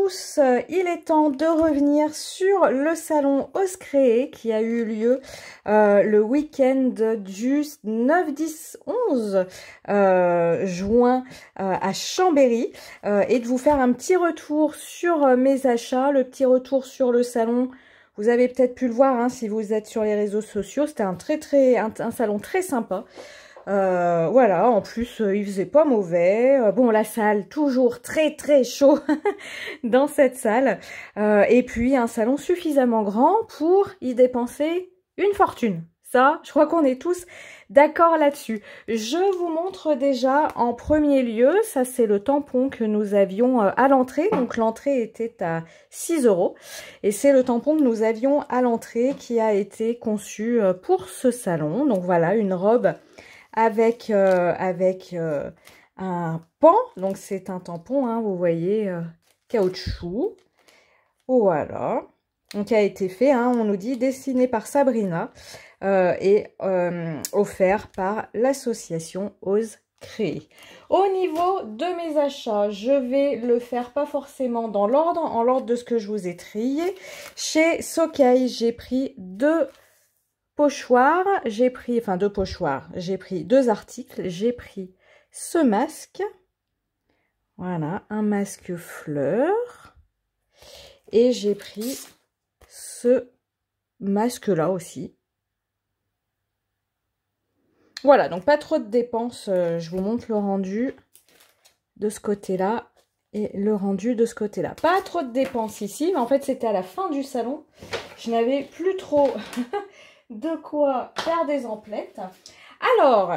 tous, il est temps de revenir sur le salon Ose Créer qui a eu lieu le week-end du 9, 10, 11 juin à Chambéry et de vous faire un petit retour sur mes achats, le petit retour sur le salon. Vous avez peut-être pu le voir hein, si vous êtes sur les réseaux sociaux, c'était un salon très sympa. Voilà, en plus il faisait pas mauvais. Bon, la salle toujours très chaud dans cette salle. Et puis un salon suffisamment grand pour y dépenser une fortune. Ça, je crois qu'on est tous d'accord là-dessus. Je vous montre déjà en premier lieu, ça c'est le tampon que nous avions à l'entrée. Donc l'entrée était à 6 € et c'est le tampon que nous avions à l'entrée qui a été conçu pour ce salon. Donc voilà, une robe avec un pan, donc c'est un tampon, hein, vous voyez, caoutchouc, voilà, donc qui a été fait, hein, on nous dit, dessiné par Sabrina et offert par l'association Ose Créer. Au niveau de mes achats, je vais le faire pas forcément dans l'ordre, en l'ordre de ce que je vous ai trié. Chez Sokei, j'ai pris deux pochoirs, j'ai pris deux articles, j'ai pris ce masque, voilà, un masque fleur, et j'ai pris ce masque là aussi. Voilà, donc pas trop de dépenses, je vous montre le rendu de ce côté-là et le rendu de ce côté-là. Pas trop de dépenses ici, mais en fait c'était à la fin du salon, je n'avais plus trop de quoi faire des emplettes. Alors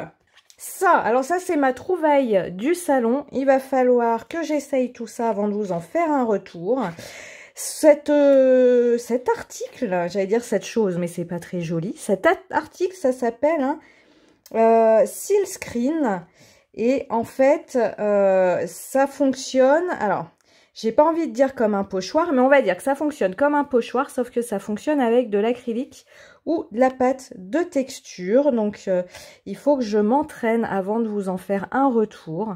ça c'est ma trouvaille du salon. Il va falloir que j'essaye tout ça avant de vous en faire un retour. Cet article, j'allais dire cette chose, mais c'est pas très joli. Cet article, ça s'appelle Seal Screen. Et en fait, ça fonctionne. Alors, j'ai pas envie de dire comme un pochoir, mais on va dire que ça fonctionne comme un pochoir, sauf que ça fonctionne avec de l'acrylique ou de la pâte de texture. Donc, il faut que je m'entraîne avant de vous en faire un retour.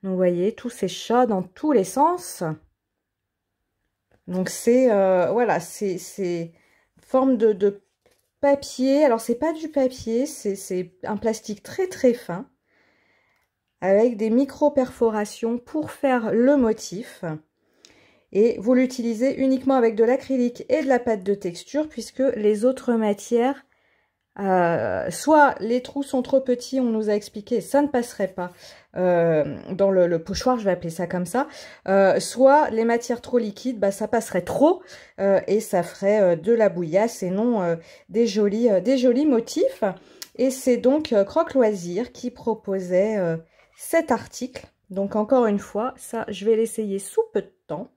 Donc, vous voyez, tous ces chats dans tous les sens. Donc, c'est, voilà, c'est forme de papier. Alors, c'est pas du papier, c'est un plastique très fin, avec des micro-perforations pour faire le motif. Et vous l'utilisez uniquement avec de l'acrylique et de la pâte de texture, puisque les autres matières, soit les trous sont trop petits, on nous a expliqué, ça ne passerait pas dans le pochoir, je vais appeler ça comme ça, soit les matières trop liquides, bah, ça passerait trop et ça ferait de la bouillasse et non des jolis motifs. Et c'est donc Croque Loisir qui proposait cet article. Donc encore une fois, ça je vais l'essayer sous peu de temps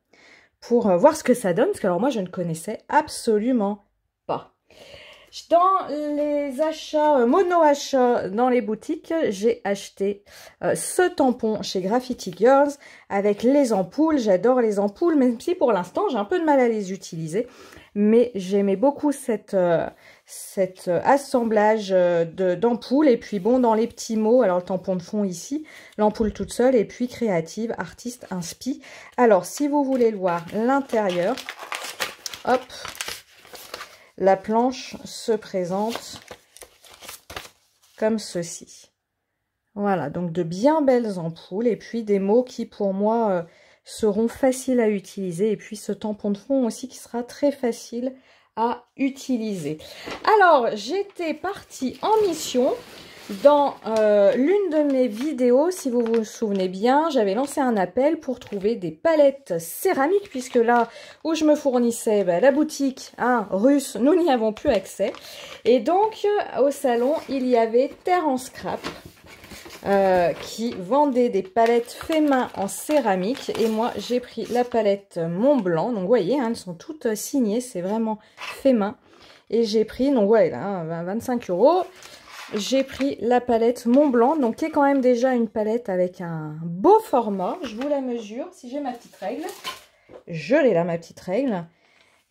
pour voir ce que ça donne, parce que alors moi je ne connaissais absolument pas. Dans les achats, mono-achats dans les boutiques, j'ai acheté ce tampon chez Graffiti Girls avec les ampoules. J'adore les ampoules, même si pour l'instant j'ai un peu de mal à les utiliser. Mais j'aimais beaucoup cet assemblage d'ampoules. Et puis bon, dans les petits mots, alors le tampon de fond ici, l'ampoule toute seule, et puis créative, artiste, inspi. Alors, si vous voulez le voir, l'intérieur, hop, la planche se présente comme ceci. Voilà, donc de bien belles ampoules, et puis des mots qui pour moi seront faciles à utiliser, et puis ce tampon de fond aussi qui sera très facile à utiliser. Alors, j'étais partie en mission dans l'une de mes vidéos, si vous vous souvenez bien, j'avais lancé un appel pour trouver des palettes céramiques, puisque là où je me fournissais, bah, la boutique russe, nous n'y avons plus accès. Et donc, au salon, il y avait Terre en Scrap, qui vendait des palettes fait main en céramique, et moi j'ai pris la palette Mont Blanc. Donc vous voyez, hein, elles sont toutes signées, c'est vraiment fait main, et j'ai pris, donc voilà, hein, 25 €. J'ai pris la palette Mont Blanc, donc qui est quand même déjà une palette avec un beau format. Je vous la mesure, si j'ai ma petite règle, je l'ai là, ma petite règle.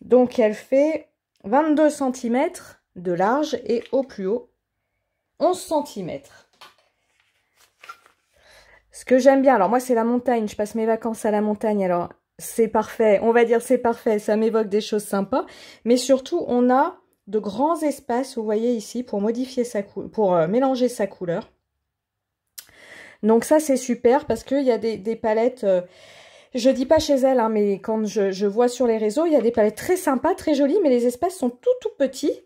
Donc elle fait 22 cm de large et au plus haut 11 cm. Ce que j'aime bien, alors moi c'est la montagne, je passe mes vacances à la montagne, alors c'est parfait. On va dire c'est parfait. Ça m'évoque des choses sympas. Mais surtout, on a de grands espaces, vous voyez ici, pour modifier pour mélanger sa couleur. Donc ça, c'est super parce qu'il y a des palettes... je dis pas chez elle, hein, mais quand je vois sur les réseaux, il y a des palettes très sympas, très jolies, mais les espaces sont tout petits.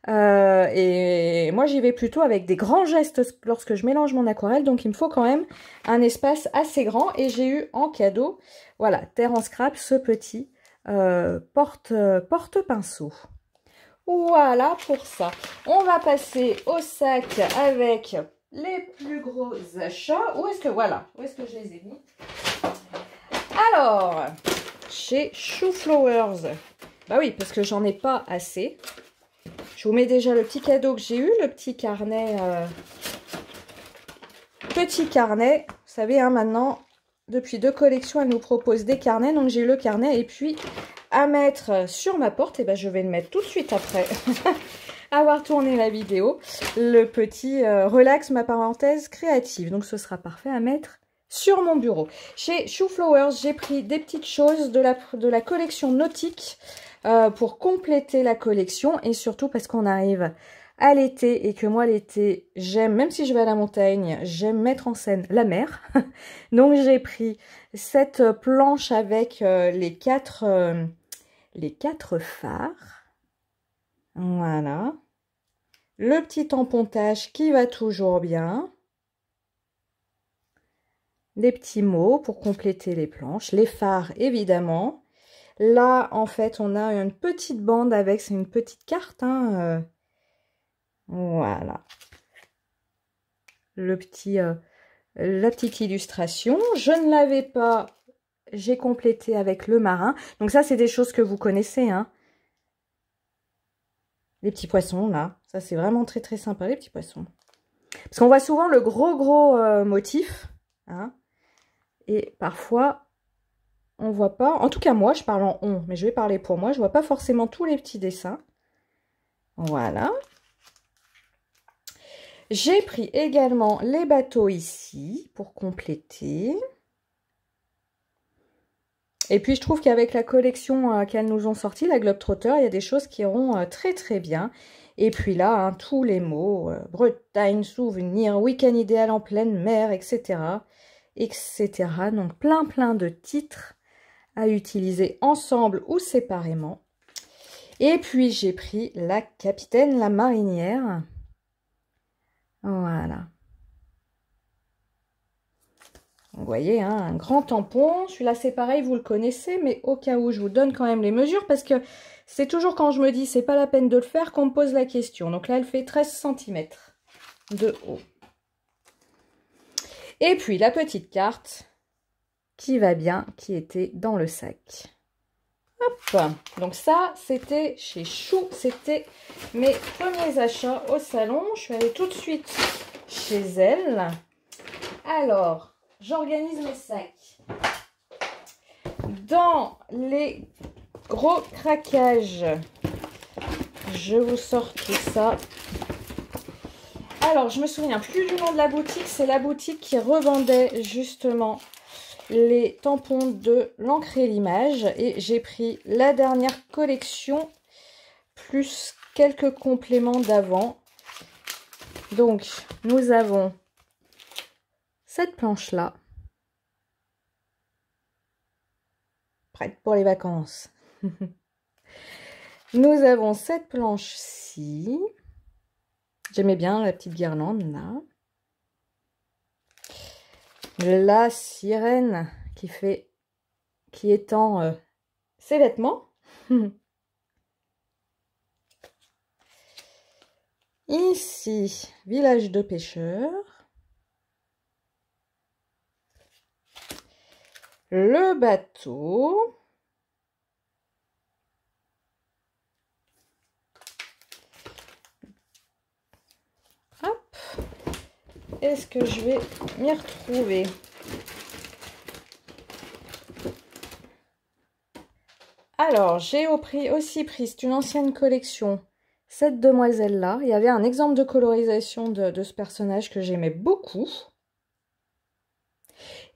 Et moi, j'y vais plutôt avec des grands gestes lorsque je mélange mon aquarelle. Donc, il me faut quand même un espace assez grand. Et j'ai eu en cadeau, voilà, Terre en Scrap, ce petit porte-pinceau. Voilà pour ça. On va passer au sac avec les plus gros achats. Où est-ce que, voilà, où est-ce que je les ai mis? Alors, chez Chou Flowers. Bah oui, parce que j'en ai pas assez. Je vous mets déjà le petit cadeau que j'ai eu, le petit carnet. Petit carnet. Vous savez, hein, maintenant, depuis 2 collections, elle nous propose des carnets. Donc, j'ai eu le carnet. Et puis, à mettre sur ma porte, et ben, je vais le mettre tout de suite après avoir tourné la vidéo. Le petit relax, ma parenthèse créative. Donc, ce sera parfait à mettre sur mon bureau. Chez Chou Flowers, j'ai pris des petites choses de la collection nautique pour compléter la collection et surtout parce qu'on arrive à l'été et que moi l'été, j'aime, même si je vais à la montagne, j'aime mettre en scène la mer. Donc j'ai pris cette planche avec les quatre phares. Voilà. Le petit tampontage qui va toujours bien. Des petits mots pour compléter les planches, les phares évidemment. Là, en fait, on a une petite bande avec, c'est une petite carte. Hein, voilà. La petite illustration. Je ne l'avais pas, j'ai complété avec le marin. Donc ça, c'est des choses que vous connaissez. Hein. Les petits poissons, là. Ça, c'est vraiment très, très sympa, les petits poissons. Parce qu'on voit souvent le gros motif. Hein. Et parfois, on voit pas. En tout cas, moi, je parle en on, mais je vais parler pour moi. Je vois pas forcément tous les petits dessins. Voilà. J'ai pris également les bateaux ici pour compléter. Et puis, je trouve qu'avec la collection qu'elles nous ont sortie, la Globetrotter, il y a des choses qui iront très, très bien. Et puis là, hein, tous les mots, Bretagne, souvenir, week-end idéal en pleine mer, etc. etc. Donc, plein de titres à utiliser ensemble ou séparément. Et puis, j'ai pris la capitaine, la marinière. Voilà. Vous voyez, hein, un grand tampon. Celui-là, c'est pareil, vous le connaissez, mais au cas où, je vous donne quand même les mesures parce que c'est toujours quand je me dis c'est pas la peine de le faire qu'on me pose la question. Donc là, elle fait 13 cm de haut. Et puis, la petite carte qui va bien, qui était dans le sac. Hop. Donc ça, c'était chez Chou. C'était mes premiers achats au salon. Je suis allée tout de suite chez elle. Alors, j'organise mes sacs. Dans les gros craquages, je vous sors tout ça. Alors, je me souviens plus du nom de la boutique. C'est la boutique qui revendait justement les tampons de l'encre et l'image. Et j'ai pris la dernière collection plus quelques compléments d'avant. Donc, nous avons cette planche-là. Prête pour les vacances. Nous avons cette planche-ci. J'aimais bien la petite guirlande là. La sirène qui étend ses vêtements. Ici, village de pêcheurs. Le bateau. Hop. Est-ce que je vais m'y retrouver? Alors, j'ai aussi pris, c'est une ancienne collection, cette demoiselle-là. Il y avait un exemple de colorisation de ce personnage que j'aimais beaucoup.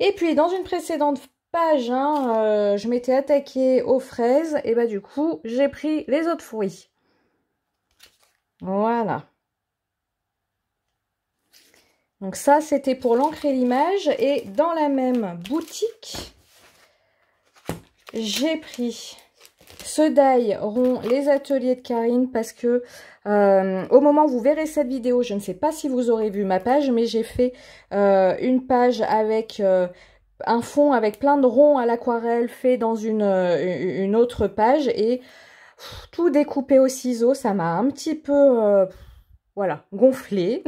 Et puis, dans une précédente page, hein, je m'étais attaquée aux fraises, et bah du coup, j'ai pris les autres fruits. Voilà. Donc ça, c'était pour l'encre et l'image. Et dans la même boutique, j'ai pris ce die rond, les ateliers de Karine, parce que au moment où vous verrez cette vidéo, je ne sais pas si vous aurez vu ma page, mais j'ai fait une page avec un fond avec plein de ronds à l'aquarelle fait dans une autre page, et tout découpé au ciseau, ça m'a un petit peu... voilà, gonflé.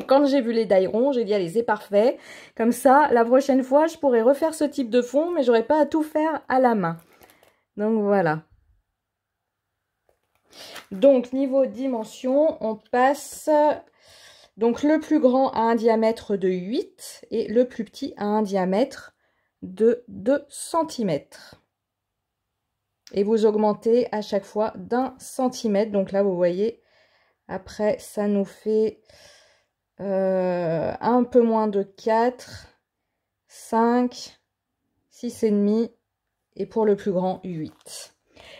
Quand j'ai vu les die ronds, j'ai dit allez, c'est parfait. Comme ça, la prochaine fois, je pourrais refaire ce type de fond, mais j'aurais pas à tout faire à la main. Donc voilà. Donc niveau dimension, on passe... Donc le plus grand a un diamètre de 8 et le plus petit a un diamètre de 2 cm. Et vous augmentez à chaque fois d'1 cm. Donc là, vous voyez... Après, ça nous fait un peu moins de 4, 5, 6,5 et pour le plus grand, 8.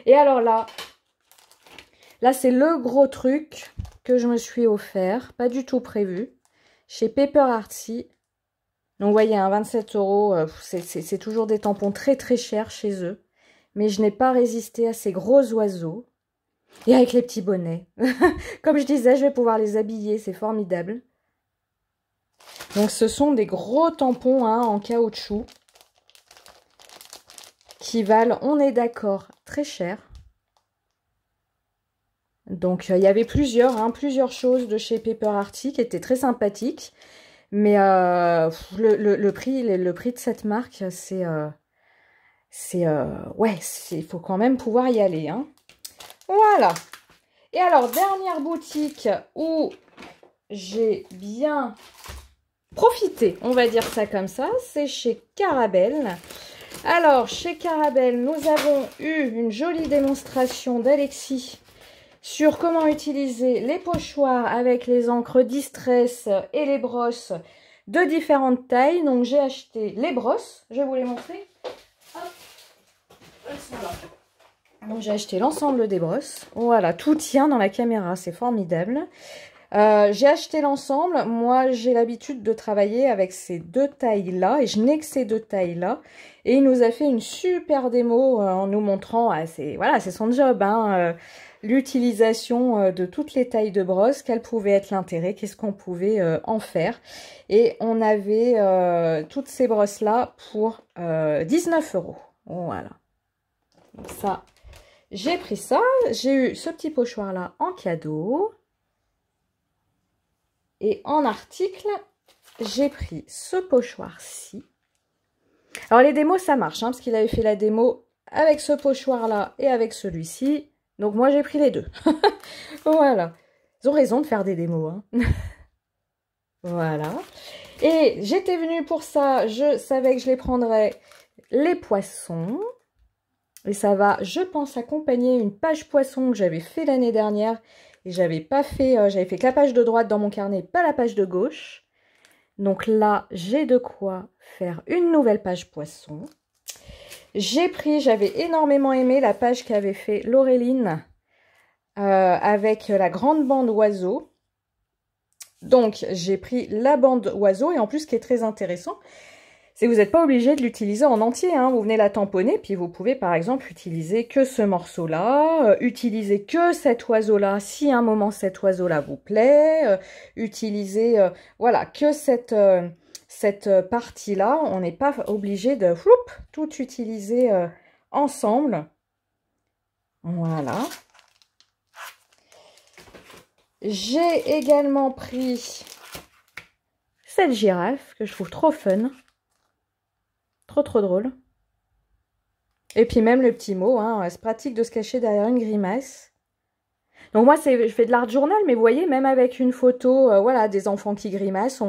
Et alors là c'est le gros truc que je me suis offert, pas du tout prévu, chez Paper Artsy. Donc vous voyez, hein, 27 €, c'est toujours des tampons très très chers chez eux. Mais je n'ai pas résisté à ces gros oiseaux. Et avec les petits bonnets. Comme je disais, je vais pouvoir les habiller, c'est formidable. Donc ce sont des gros tampons, hein, en caoutchouc. Qui valent, on est d'accord, très cher. Donc il y avait plusieurs choses de chez Paper Artsy qui étaient très sympathiques. Mais le prix de cette marque, ouais, il faut quand même pouvoir y aller, hein. Voilà. Et alors, dernière boutique où j'ai bien profité, on va dire ça comme ça, c'est chez Carabelle. Alors, chez Carabelle, nous avons eu une jolie démonstration d'Alexis sur comment utiliser les pochoirs avec les encres Distress et les brosses de différentes tailles. Donc, j'ai acheté les brosses, je vais vous les montrer. Hop. Elles sont là. Donc j'ai acheté l'ensemble des brosses. Voilà, tout tient dans la caméra, c'est formidable. J'ai acheté l'ensemble. Moi, j'ai l'habitude de travailler avec ces deux tailles-là. Et je n'ai que ces deux tailles-là. Et il nous a fait une super démo en nous montrant, voilà, c'est son job, hein, l'utilisation de toutes les tailles de brosse, quel pouvait être l'intérêt, qu'est-ce qu'on pouvait en faire. Et on avait toutes ces brosses-là pour 19 €. Voilà. Donc ça... J'ai pris ça, j'ai eu ce petit pochoir là en cadeau. Et en article, j'ai pris ce pochoir-ci. Alors les démos, ça marche, hein, parce qu'il avait fait la démo avec ce pochoir là et avec celui-ci. Donc moi, j'ai pris les deux. Voilà. Ils ont raison de faire des démos, hein. Voilà. Et j'étais venue pour ça, je savais que je les prendrais, les poissons. Et ça va, je pense, accompagner une page poisson que j'avais fait l'année dernière. Et j'avais pas fait, j'avais fait que la page de droite dans mon carnet, pas la page de gauche. Donc là, j'ai de quoi faire une nouvelle page poisson. J'ai pris, j'avais énormément aimé la page qu'avait fait Laureline avec la grande bande oiseau. Donc, j'ai pris la bande oiseau. Et en plus, ce qui est très intéressant, c'est que vous n'êtes pas obligé de l'utiliser en entier, hein. Vous venez la tamponner, puis vous pouvez par exemple utiliser que ce morceau-là, utiliser que cet oiseau-là, si à un moment cet oiseau-là vous plaît, utiliser voilà, que cette partie-là. On n'est pas obligé de tout utiliser ensemble. Voilà. J'ai également pris cette girafe que je trouve trop fun. Trop drôle. Et puis même le petit mot, hein, c'est pratique de se cacher derrière une grimace. Donc moi, je fais de l'art journal, mais vous voyez, même avec une photo, voilà, des enfants qui grimacent,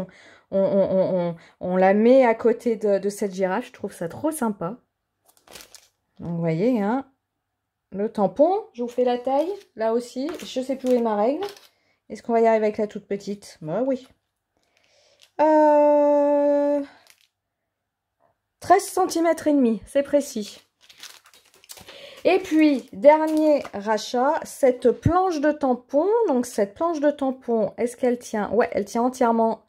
on la met à côté de cette girafe. Je trouve ça trop sympa. Donc vous voyez, hein, le tampon, je vous fais la taille, là aussi. Je sais plus où est ma règle. Est-ce qu'on va y arriver avec la toute petite? Bah oui. 13 cm et demi, c'est précis. Et puis, dernier rachat, cette planche de tampon. Donc, cette planche de tampon, est-ce qu'elle tient? Ouais, elle tient entièrement.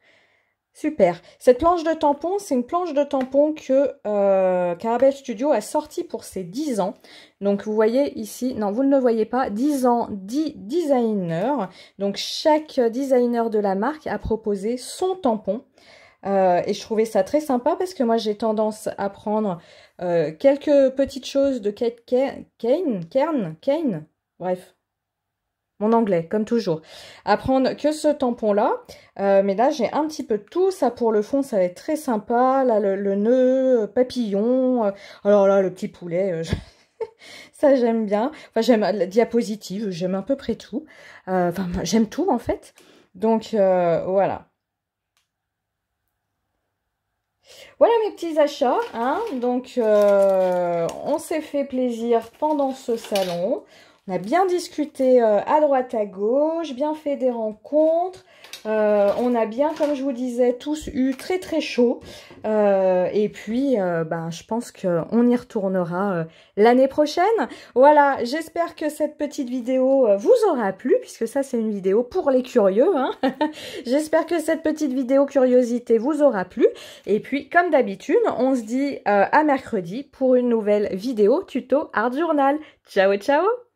Super. Cette planche de tampon, c'est une planche de tampon que Carawel Studio a sortie pour ses 10 ans. Donc, vous voyez ici, non, vous ne le voyez pas, 10 ans, 10 designers. Donc, chaque designer de la marque a proposé son tampon. Et je trouvais ça très sympa parce que moi j'ai tendance à prendre quelques petites choses de Kate Kane, bref, mon anglais comme toujours, à prendre que ce tampon là, mais là j'ai un petit peu de tout, ça pour le fond ça va être très sympa, là le nœud, papillon, alors là le petit poulet, ça j'aime bien, enfin j'aime la diapositive, j'aime à peu près tout, enfin j'aime tout en fait, donc voilà. Voilà mes petits achats, hein. Donc on s'est fait plaisir pendant ce salon. On a bien discuté à droite à gauche, bien fait des rencontres. On a bien, comme je vous disais, tous eu très très chaud. Et puis, ben, je pense qu'on y retournera l'année prochaine. Voilà, j'espère que cette petite vidéo vous aura plu, puisque ça c'est une vidéo pour les curieux, hein. J'espère que cette petite vidéo curiosité vous aura plu. Et puis, comme d'habitude, on se dit à mercredi pour une nouvelle vidéo tuto Art Journal. Ciao, ciao!